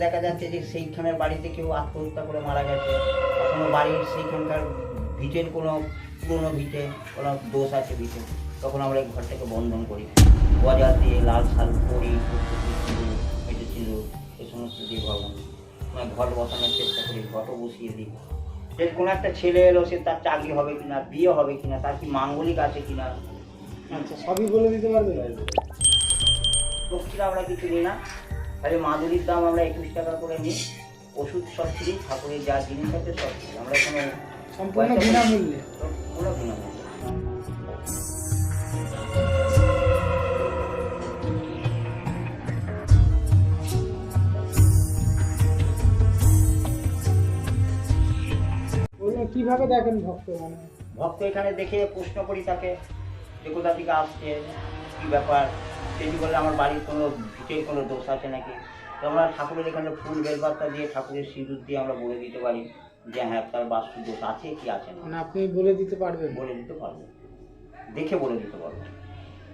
দেখা যাচ্ছে যে সেইখানের বাড়িতে কেউ আত্মহত্যা করে মারা গেছে, বা কোনো বাড়ির সেইখানকার ভিটের কোনো পুরনো ভিটে কোনো দোষ আছে ভিটে, তখন আমরা এই ঘরটাকে বন্ধন করি, গজা দিয়ে লাল শাল করি, মেটে সিঁদুর এই সমস্ত দিয়ে ঘর বন্ধন, মানে ঘর বসানোর চেষ্টা করি, ঘটও বসিয়ে দিই। যে কোনো একটা ছেলে এলো, সে তার চাকরি হবে কিনা, বিয়ে হবে কিনা, তার কি মাঙ্গলিক আছে কিনা, আচ্ছা, সবই বলে দিতে পারবে? দক্ষিণা আমরা কিছু নিই না, তাহলে মাদুরির দাম আমরা 21 টাকা করে নিই, ওষুধ সব ফ্রি, ঠাকুরের যা জিনিস আছে সব ফ্রি, আমরা কোনো সম্পূর্ণ বিনামূল্যে। কোনো বিনামূল্যে। কিভাবে দেখেন ভক্ত? ভক্ত এখানে দেখে প্রশ্ন করি তাকে যে কোথা থেকে আসছে, কী ব্যাপার, সেটি বলে আমার বাড়ির কোনো ভিটের কোনো দোষ আছে নাকি, তো আমরা ঠাকুরের এখানে ফুল বেলপাতা দিয়ে, ঠাকুরের সিঁদুর দিয়ে আমরা বলে দিতে পারি যে হ্যাঁ তার বাস্তু দোষ আছে কি আছে না। আপনি বলে দিতে পারবেন? বলে দিতে পারবো, দেখে বলে দিতে পারবো,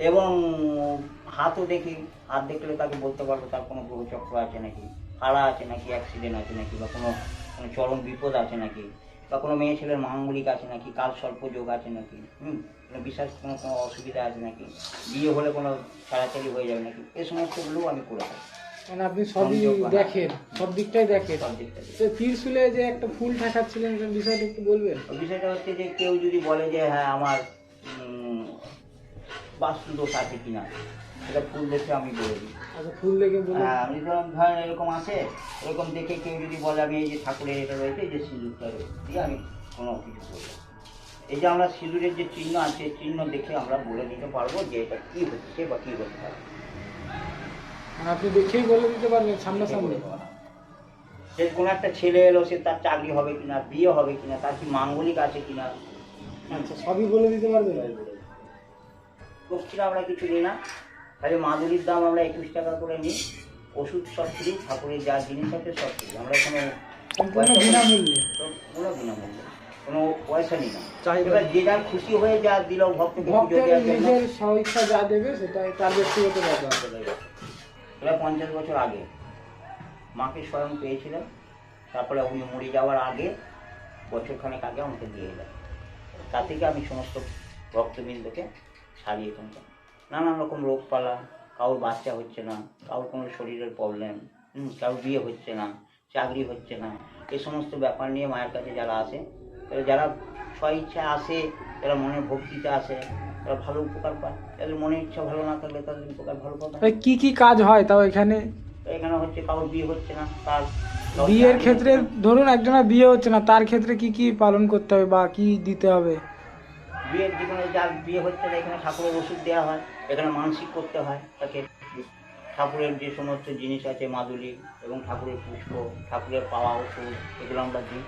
এবং হাতও দেখি, হাত দেখলে তাকে বলতে পারবো তার কোনো গ্রহচক্র আছে নাকি, ফাড়া আছে নাকি, অ্যাক্সিডেন্ট আছে নাকি, বা কোনো চরম বিপদ আছে নাকি, বা কোনো মেয়ে ছেলের মাঙ্গলিক আছে নাকি, কাল সর্প যোগ আছে নাকি, কোনো বিশেষ কোনো কোনো অসুবিধা আছে নাকি, বিয়ে হলে কোনো ছাড়াছাড়ি হয়ে যাবে নাকি, এই সমস্তগুলোও আমি করে থাকি। আপনি সবই দেখেন, সব দিকটাই দেখেন। সব দিকটাই। তো ত্রিশূলে যে একটা ফুল ঠাকাচ্ছিলেন, বিষয়টা একটু বলবেন? বিষয়টা হচ্ছে যে কেউ যদি বলে যে হ্যাঁ আমার বাস্তু দোষ আছে কিনা, সেটা ফুল দেখে আমি বলে দিই। আচ্ছা, ফুল দেখে বলে? হ্যাঁ, আমি ধরেন এরকম আছে, এরকম দেখে কেউ যদি বলে আমি এই যে ঠাকুরের এটা রয়েছে, এই যে সিঁদুরটা রয়েছে, দিয়ে আমি কোনো কিছু বলবো, এই যে আমরা সিঁদুরের যে চিহ্ন আছে, চিহ্ন দেখে আমরা বলে দিতে পারবো যে এটা কী হচ্ছে বা কী হতে পারে। আপনি দেখেই বলে দিতে পারবেন সামনাসামনি? যে কোনো একটা ছেলে এলো, সে তার চাকরি হবে কিনা, বিয়ে হবে কিনা, তার কি মাঙ্গলিক আছে কিনা। আচ্ছা, সবই বলে দিতে পারবেন? দক্ষিণা আমরা কিছু নিই না, তাহলে মাদুরির দাম আমরা 21 টাকা করে নিই, ওষুধ সব ফ্রি, ঠাকুরের যা জিনিস আছে সব ফ্রি, আমরা কোনো সম্পূর্ণ বিনামূল্যে। কোনো বিনামূল্যে, কোনো পয়সা নিই না। এবার যে যার খুশি হয়ে যা দিল ভক্তকে, নিজের স্বইচ্ছা যা দেবে সেটাই তার ব্যক্তিগত ব্যাপার। এটা 50 বছর আগে মাকে স্বয়ং পেয়েছিলেন, তারপরে উনি মরে যাওয়ার আগে বছরখানেক আগে আমাকে দিয়ে এলেন, তা থেকে আমি সমস্ত ভক্তবৃন্দকে সারিয়ে তুলতাম। নানান রকম রোগপালা, কারোর বাচ্চা হচ্ছে না, কারোর কোনো শরীরের প্রবলেম, কারোর বিয়ে হচ্ছে না, চাকরি হচ্ছে না, এই সমস্ত ব্যাপার নিয়ে মায়ের কাছে যারা আসে, যারা স্বইচ্ছা আসে, যারা মনের ভক্তিতে আসে, তারা ভালো উপকার পায়, তাদের মনের ইচ্ছা ভালো না থাকলে তাদের উপকার ভালো পাবে। কি কি কাজ হয় তাও এখানে? এখানে হচ্ছে কারোর বিয়ে হচ্ছে না, তার বিয়ের ক্ষেত্রে ধরুন একজনের বিয়ে হচ্ছে না, তার ক্ষেত্রে কি কি পালন করতে হবে বা কি দিতে হবে? বিয়ের জীবনে যার বিয়ে হচ্ছে না, এখানে ঠাকুরের ওষুধ দেওয়া হয়, এখানে মানসিক করতে হয় তাকে, ঠাকুরের যে সমস্ত জিনিস আছে মাদুলি এবং ঠাকুরের পুষ্প, ঠাকুরের পাওয়া ওষুধ, এগুলো আমরা দিই।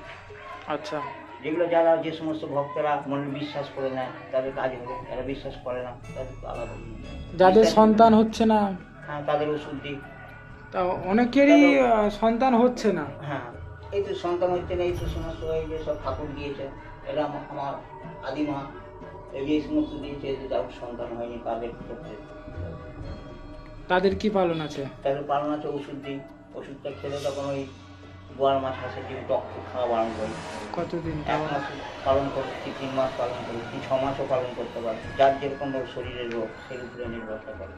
আচ্ছা, যেগুলো যারা যে সমস্ত ভক্তরা মনে বিশ্বাস করে নেয় তাদের কাজ হবে, যারা বিশ্বাস করে না তাদের আলাদা। যাদের সন্তান হচ্ছে না, হ্যাঁ, তাদের ওষুধ দিই। তা অনেকেরই সন্তান হচ্ছে না। হ্যাঁ, এই তো সন্তান হচ্ছে না, এই তো সমস্ত এই যে সব ঠাকুর দিয়েছে, এরা আমার আদিমা এই সমস্ত দিয়েছে, যে যার সন্তান হয়নি তাদের ক্ষেত্রে তাদের কি পালন আছে? তাদের পালন আছে, ওষুধ দিই, ওষুধটা খেলে তখন ওই গোয়ার মাছ হাসে ডিম টক খাওয়া বারণ করি। কতদিন? 1 মাস পালন করছি, 3 মাস পালন করি, 6 মাসও পালন করতে পারি, যার যেরকম শরীরের রোগ সেই উপরে নির্ভর করে।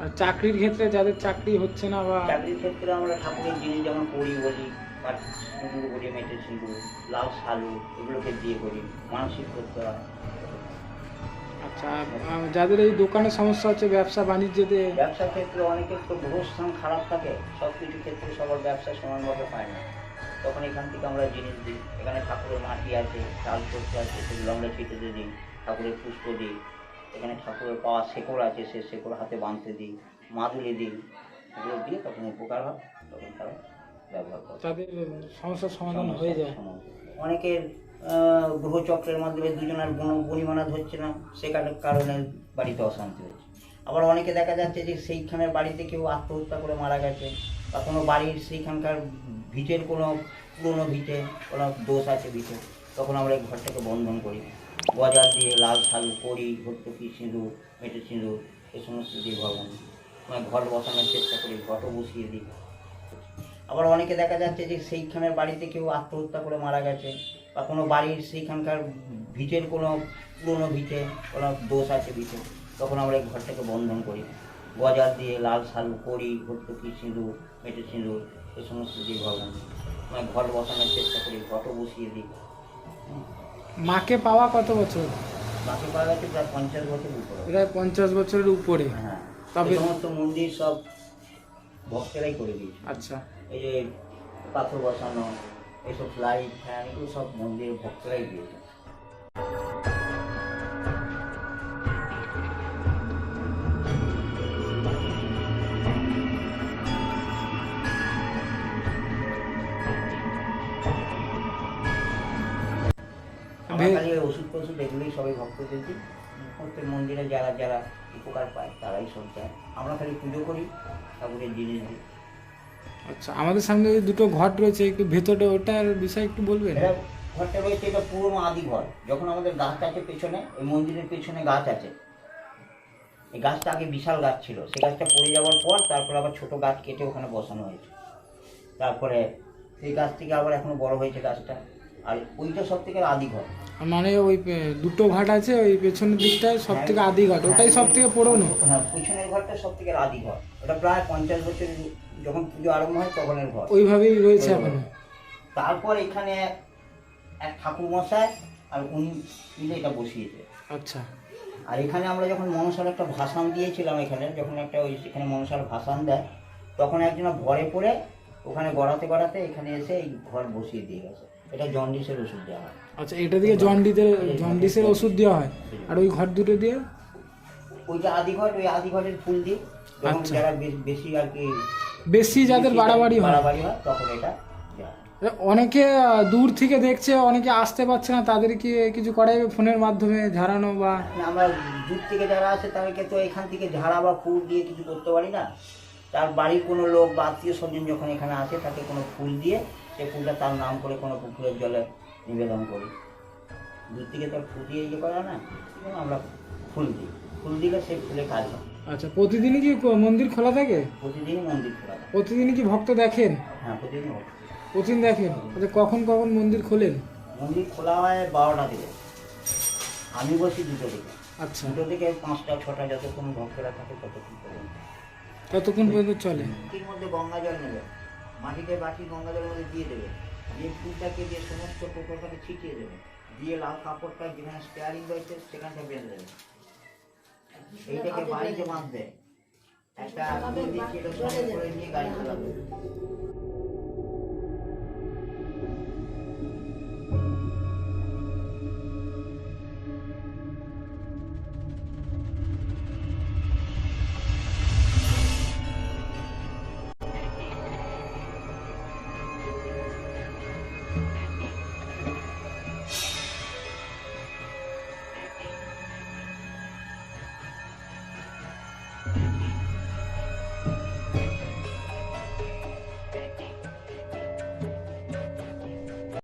আর চাকরির ক্ষেত্রে যাদের চাকরি হচ্ছে না বা? চাকরির ক্ষেত্রে আমরা ঠাকুরের জিনিস যেমন করি বলি, আর সিঁদুর করি, মেটে সিঁদুর, লাল শালু, এগুলোকে দিয়ে করি, মানসিক করতে হয়। আচ্ছা, যাদের এই দোকানের সমস্যা হচ্ছে, ব্যবসা বাণিজ্যতে? ব্যবসার ক্ষেত্রে অনেকের তো গ্রহস্থান খারাপ থাকে, সব কিছু ক্ষেত্রে সবার ব্যবসা সমানভাবে পায় না, তখন এখান থেকে আমরা জিনিস দিই। এখানে ঠাকুরের মাটি আছে, চাল করতে আছে, সেগুলো আমরা ছিটে দিই, ঠাকুরের পুষ্প দিই, এখানে ঠাকুরের পাওয়া শেকড় আছে, সে শেকড় হাতে বাঁধতে দিই, মাদুলি দিই, এগুলো দিয়ে তখন উপকার হয়, তখন তারা ব্যবহার করে, তাদের সমস্যার সমাধান হয়ে যায়। অনেকের গ্রহচক্রের মাধ্যমে দুজনের বনিমানাদ হচ্ছে না, সে কারণে বাড়িতে অশান্তি হচ্ছে। আবার অনেকে দেখা যাচ্ছে যে সেইখানের বাড়িতে কেউ আত্মহত্যা করে মারা গেছে, বা কোনো বাড়ির সেইখানকার ভিটের কোনো পুরনো ভিটে কোনো দোষ আছে ভিটে, তখন আমরা এই ঘরটাকে বন্ধন করি, গজা দিয়ে লাল শাল করি, ভর্তুকি সিঁদুর, মেটে সিঁদুর এই সমস্ত দিয়ে ঘর বন্ধন, মানে ঘর বসানোর চেষ্টা করি, ঘটও বসিয়ে দিই। আবার অনেকে দেখা যাচ্ছে যে সেইখানের বাড়িতে কেউ আত্মহত্যা করে মারা গেছে, বা কোনো বাড়ির সেইখানকার ভিটের কোনো পুরনো ভিটে কোনো দোষ আছে ভিটে, তখন আমরা এই ঘরটাকে বন্ধন করি, গজার দিয়ে লাল শালু করি, ভর্তুকি সিঁদুর, মেটে সিঁদুর, এই সমস্ত দিয়ে ঘর মানে ঘর বসানোর চেষ্টা করি, ঘটও বসিয়ে দিই। মাকে পাওয়া কত বছর? বাকি পাওয়া গেছে প্রায় 50 বছর উপরে। প্রায় 50 বছরের উপরে। হ্যাঁ, তবে এই সমস্ত মন্দির সব ভক্তেরাই করে দিয়েছে। আচ্ছা, এই যে পাথর বসানো, এইসব লাইট ফ্যান, এগুলো সব মন্দিরের ভক্তরাই দিয়েছে। আমরা খালি ওই ওষুধ টষুধ এগুলোই সবাই ভক্তদের দিই। প্রত্যেক মন্দিরে যারা যারা উপকার পায় তারাই সব দেয়, আমরা খালি পুজো করি, ঠাকুরের জিনিস দিই। আচ্ছা, আমাদের সামনে যে দুটো ঘট রয়েছে, একটু ভেতরে ওটার বিষয়ে একটু বলবেন? এটা ঘরটা রয়েছে, এটা পুরোনো আদি ঘর। যখন আমাদের গাছ আছে পেছনে, এই মন্দিরের পেছনে গাছ আছে, এই গাছটা আগে বিশাল গাছ ছিল, সেই গাছটা পড়ে যাওয়ার পর তারপর আবার ছোট গাছ কেটে ওখানে বসানো হয়েছে। তারপরে সেই গাছ থেকে আবার এখনো বড় হয়েছে গাছটা। আর ওইটা সব থেকে আদি ঘর। মানে ওই দুটো ঘাট আছে, ওই পেছনের দিকটায় সব থেকে আদি ঘাট, ওটাই সব থেকে পুরনো? হ্যাঁ, পিছনের ঘরটা সব থেকে আদি ঘর। ওটা প্রায় 50 বছর যখন পুজো আরম্ভ হয় তখনের ঘর, ওইভাবেই রয়েছে এখনো। তারপর এখানে এক ঠাকুর মশাই আর উনি মিলে এটা বসিয়েছে। আচ্ছা, আর এখানে আমরা যখন মনসার একটা ভাসান দিয়েছিলাম, এখানে যখন একটা ওই এখানে মনসার ভাসান দেয়, তখন একজন ভরে পড়ে ওখানে গড়াতে গড়াতে এখানে এসে এই ঘর বসিয়ে দিয়ে গেছে। এটা জন্ডিসের ওষুধ দেওয়া হয়। আচ্ছা, এটা দিয়ে জন্ডিসের ওষুধ দেওয়া হয়। আর ওই ঘর দুটো দিয়ে ওইটা আদি ঘর, ওই আদি ঘরের ফুল দিই যখন আচ্ছা। যারা বেশি আর কি বেশি যাদের বাড়াবাড়ি হয় তখন এটা দেওয়া হয়। অনেকে দূর থেকে দেখছে, অনেকে আসতে পারছে না, তাদেরকে কিছু করাই ফোনের মাধ্যমে ঝাড়ানো বা? আমরা দূর থেকে যারা আসে তাদেরকে তো এখান থেকে ঝাড়া বা ফুল দিয়ে কিছু করতে পারি না। তার বাড়ির কোনো লোক বা আত্মীয় স্বজন যখন এখানে আসে, তাকে কোনো ফুল দিয়ে সেই ফুলটা তার নাম করে কোনো পুকুরের জলে নিবেদন করি। দূর থেকে তো ফুল দিয়ে ইয়ে করা না, আমরা ফুল দিই, ফুল দিলে সেই ফুলে কাজ হয়। আচ্ছা, প্রতিদিনই কি মন্দির খোলা থাকে? প্রতিদিনই মন্দির খোলা থাকে। প্রতিদিনই কি ভক্ত দেখেন? হ্যাঁ, প্রতিদিন প্রতিদিন দেখেন। আচ্ছা, কখন কখন মন্দির খোলেন? মন্দির খোলা হয় 12টা থেকে, আমি বসি 2টো থেকে। আচ্ছা, 2টো থেকে 5টা 6টা যতক্ষণ ভক্তরা থাকে ততক্ষণ পর্যন্ত। ততক্ষণ পর্যন্ত চলে। মাটির মধ্যে গঙ্গা জল নেবে, মাটিতে বাটি গঙ্গা জলের মধ্যে দিয়ে দেবে, দিয়ে ফুলটাকে দিয়ে সমস্ত টোটোটাকে ছিটিয়ে দেবে, দিয়ে লাল কাপড়টা যেখানে স্টেয়ারিং রয়েছে সেখানটা বেঁধে দেবে। এইটাকে বাড়িতে বাঁধবে, একটা করে নিয়ে গাড়ি চালাবে।